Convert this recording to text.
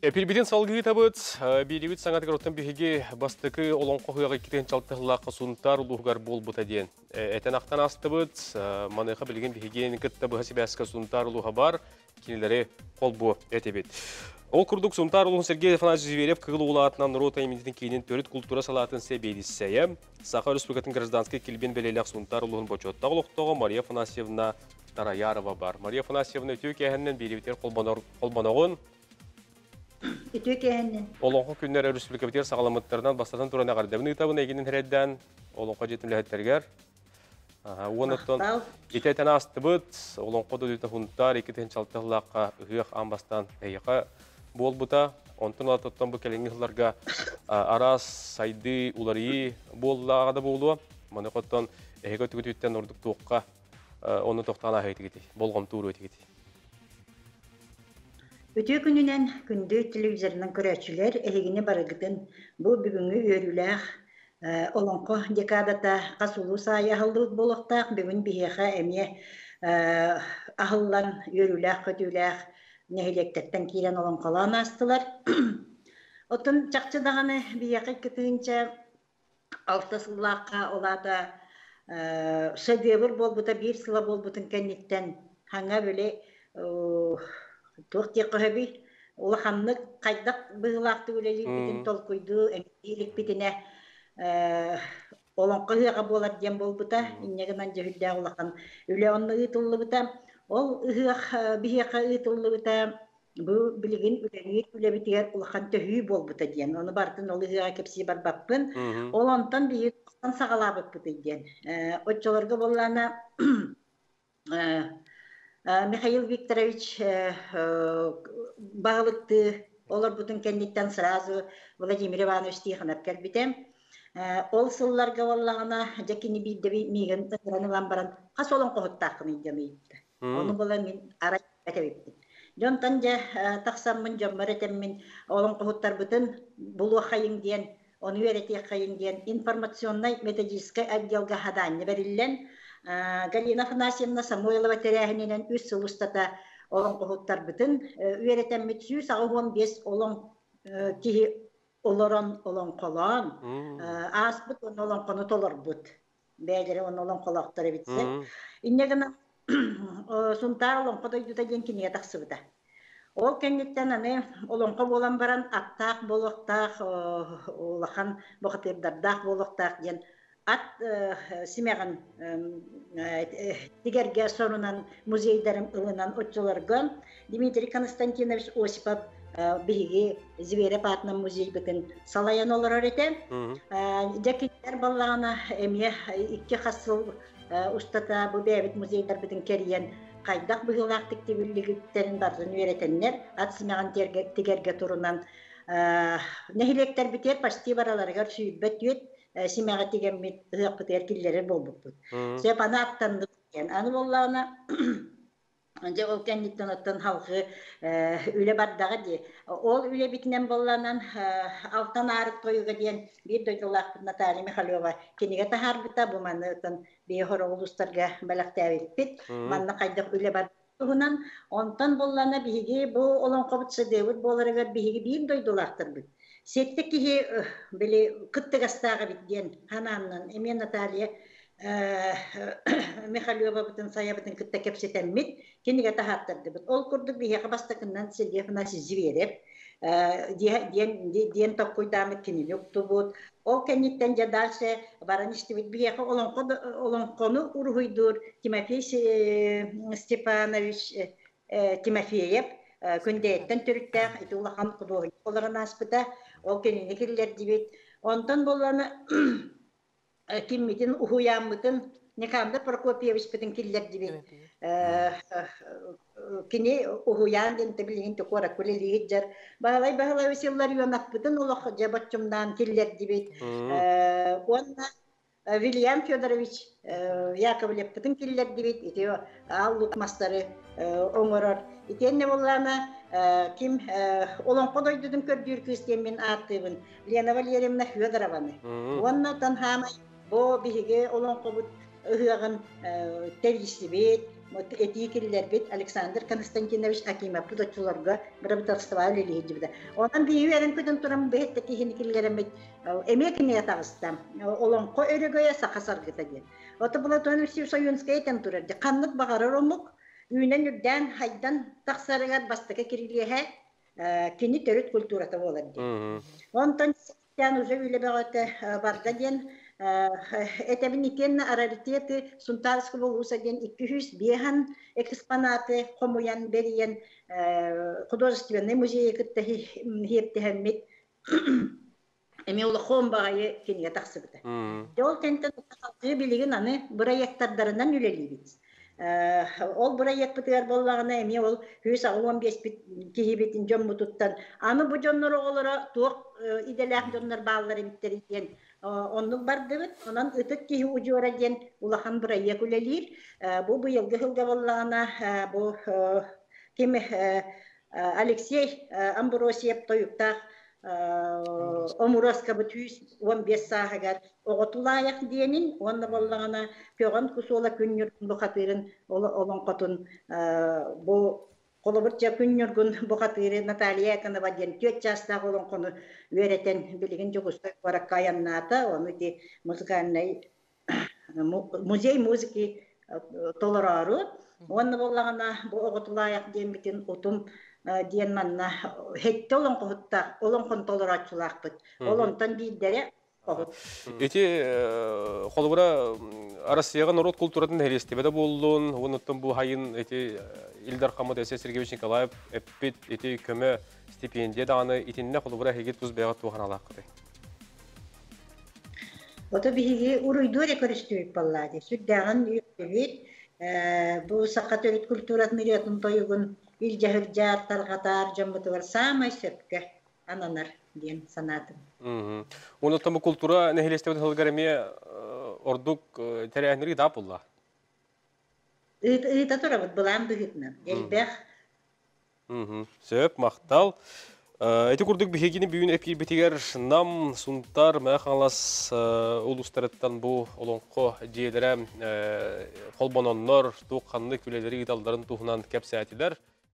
Эпилбитин салгы табыт, бирибит саңаты короттан биһиги бастыкы олонқо хуяға китен чалтыхлаққа сунтар улуғар бол бұта ден. Этен ақтан астыбыт, маныға білген биһиген кітті бұхасы бәсіка сунтар улуға бар, кенелері қол бұ әтебет. Ол күрдік сунтар улуғын Сергей Афанасьевич Зверев кығыл улаатынан рота емендетін кейінен төрет культура салатын себейдіссәйі. Саха Республикатын гражданский келбен белелек сунтар улуғын бочотта ұлықтығы Мария Афанасьевна Тараярова бар. Мария Афанасьевна өтеу кәхіннен беребетер қолбанағын Олонқы күннері республика бітер сағаламыттарынан бастатын тұрана қардабын ұйтабын әгенін әрәдден олонқы жетімлі әттергер. Оныттан ететен асты бұд, олонқы дөйті хүнттар, екетен чалтығылаққа ұйық амбастан әйіға бол бұта. Онтын атыттан бұл кәліңгілерге арас, сайды, уларыйы боллағады болуы. Маны қоттан әйіға түгітеттен ұрдық тоққа оны тоқтана әйті болғам туыру өте Өтө күнүнен күндө телевизорунан көрөчүлөр элегине барыгытын бу бүгүнгү өрүлэх олонко декадата касулуу саяхалдык болохтак бүгүн бихеха эме ахыллан өрүлэх көтүлэх нехилектеттен кирен олонколан астылар. Отун чакчыдаганы бияка кытынча алтысыллакка олада шедевр болбута бир сыла болбутун кенниттен хаңа беле Туğ teqabi ulaqanlık qaydak bığılaqtı üleli bitin tolkuydu, emdilik bitine olan qıhıqa bolar diyen bol buta, inneğinden cehilde ulaqan üle onunla ıtıllı buta, ol ıhıq bihiqa ıtıllı buta, bu bilgin üleniyet üle bitiger ulaqan töhüy bol buta diyen, onu bartın ol ıhıqa kepsi bar bappın, olantan bihir sağalabık buta diyen. Otçolarga bollana Михаил Викторович bağlıktı. Olur bütün kendinden sırası Vladimir Ivanoviç Tixanov kelbitem. Ol sıllarga vallağına jakini bildi migen tıranı lambaran kas olan qohuttakını demeyipti. Onu bolan men ara etebiptim. Jontanca taqsamın jammaretemmin olan qohuttar bütün bulu xayın diyen, onu vereti xayın diyen informasyonnay metodический отделга hadanı verillen Галина Афанасьевна Самойлова теряхинен үс сылыстата олон qohuttar bütün üyereten mütsü sağıhon bes olan kihi oloran olan qalan asbıt olan qonu tolar but beyleri olan qalaqtары bitse innegana suntar olan qoda yuta genkiniye taqsıbıda Ол кеннеттен аны олонқа болан баран аттақ болықтақ олақан бұқытырдардақ болықтақ ден At simegen tigerge sorunun muzeylerim ılınan otçularga Dmitri Konstantinovich Osipov bihigi Zverev atnan muzey bütün salayan olur ete. Jakitler ballağına emye iki hasıl ustata bu beyabit muzeyler bütün keriyen kaydak bihilak tiktibilliklerin barzını öğretenler at simegen tigerge torunan nehilekler biter pasti baralarga süydbet yüt Simaga tigemit hıqpıt erkilleri bolbukput. Sep ana attandık diyen. Anı bollağına önce ol kenditten attan halkı üle bardağı diye. Ol üle bitinen bollağından altan ağrık toyuğa diyen bir doydulaq Natalya Mikhailova kenige tahar bita bu manı atan bir horo uluslarga balaqta avitpit. Manna qaydak üle bardağı ondan bollağına bihigi bu olan qabıtsa devir bolarıgar bihigi bir doydulaqtır bit. Settik ki böyle kıttı gastağı bitgen hananın emin Natalya Mikhailova bütün sayabıtın kıtta kepsetenmit kendine tahattırdı. Ol kurduk bir yakabastakından Sergey Afanasyevich Zverev diyen tokkoy damet kendine yoktu bu. O kenditten jadalse varan işte bir yaka olan konu urhuydur Timofey Stepanovich Timofeyev Kündeyetten Türk'te iti ulaqan kuduğun olaran aspıda o kendine kirler dibet. Ondan bollana kimmitin uhuyanmıtın nekamda Prokopievich bütün kirler dibet. Kini uhuyan dente bilgin tukora kuleli hiccar. Bahalay vesillar yuanak bütün ulaq jabatçumdan kirler dibet. Onna William Fyodorovich Yakovlev bütün kirler dibet. Iti alluk masları oңорор. Итенне боллана ким олон кодойдудун көрдүр кыстен мен аттыбын Лена Валерьевна Фёдорованы. Оннан хама бо биге олон кобут ыгын терисибет этикиллер бит Александр Константинович Акимов тутачуларга бирабытарстыва үлелиһи. Онан биһиверен көтөн турам бехетте кихиникиллеремит эмекине тагыстам. Олонко өрөгөйө сакасаргыта ден. Ота була тону Союзская тем турар. Каннык багарар омук үйнен үрдән хайдан таксарыгар бастыка кирилиһе кини төрөт культурата болар ди. Онтон тян уже үле беготе барда ден этебиникен раритеты Сунтарского вуза ден 200 бехан экспонаты комуян бериен художественный музей кытта хептехеммит эми ол хомбагайы киниге таксыбыта. Ол тентен билигин аны проекттардарынан үлелибит. Ол проект битер боллагына эми ол 115 бит кихибитин жоммутуттан аны бу жоннор оголора туок иделах жоннор баалар эмиттерген оннук бардыбыт, онан ытык кихи ужура ден улахан проект үлелир. Бу быйылгы хылга боллагына бу ким Алексей Амбросиев тоюктак Омураска бу 115 саагар оготулаяк диенин онна боллагына пөгөн кусула күннүр бухатырын олон котун бу колобурча күннүргүн бухатыры Наталья Канова ден 4 жаста олон кону веретен билигин жогустай баракаянната оны ди музыкальный музей музыки толорару онна боллагына бу оготулаяк диен битин утум диен манна хетте олон кохутта олон кон толорачулакпыт олонтан бийдере кохут. Эти холбура Россияга народ культуратын хелестебеде болдун. Онуттан бу хайын эти Ильдар Хамад Сергеевич Николаев эппит эти көмө стипендия даны итинне холбура хегет туз бегат тухан алакты. Ото биги уруйдуре көрүстүк баллади. Сүддаган үйөбүт бу сакатөрүт культурат мириятын тоюгун Илжахыржар таргатар жамбытыгар самай сөпкө ананар диен санатым. Онуттан бу культура нехелестебеде хылгареме ордук терәһнери да булла. Ыта турабыт булам быгытна. Элбэх. Сөп мактал. Эти курдук бихегини бүгүн эпир битигер нам сунтар махалас улустарыттан бу олонко диелере холбононнор тууканны күлелери италдарын туһунан кепсәтилер.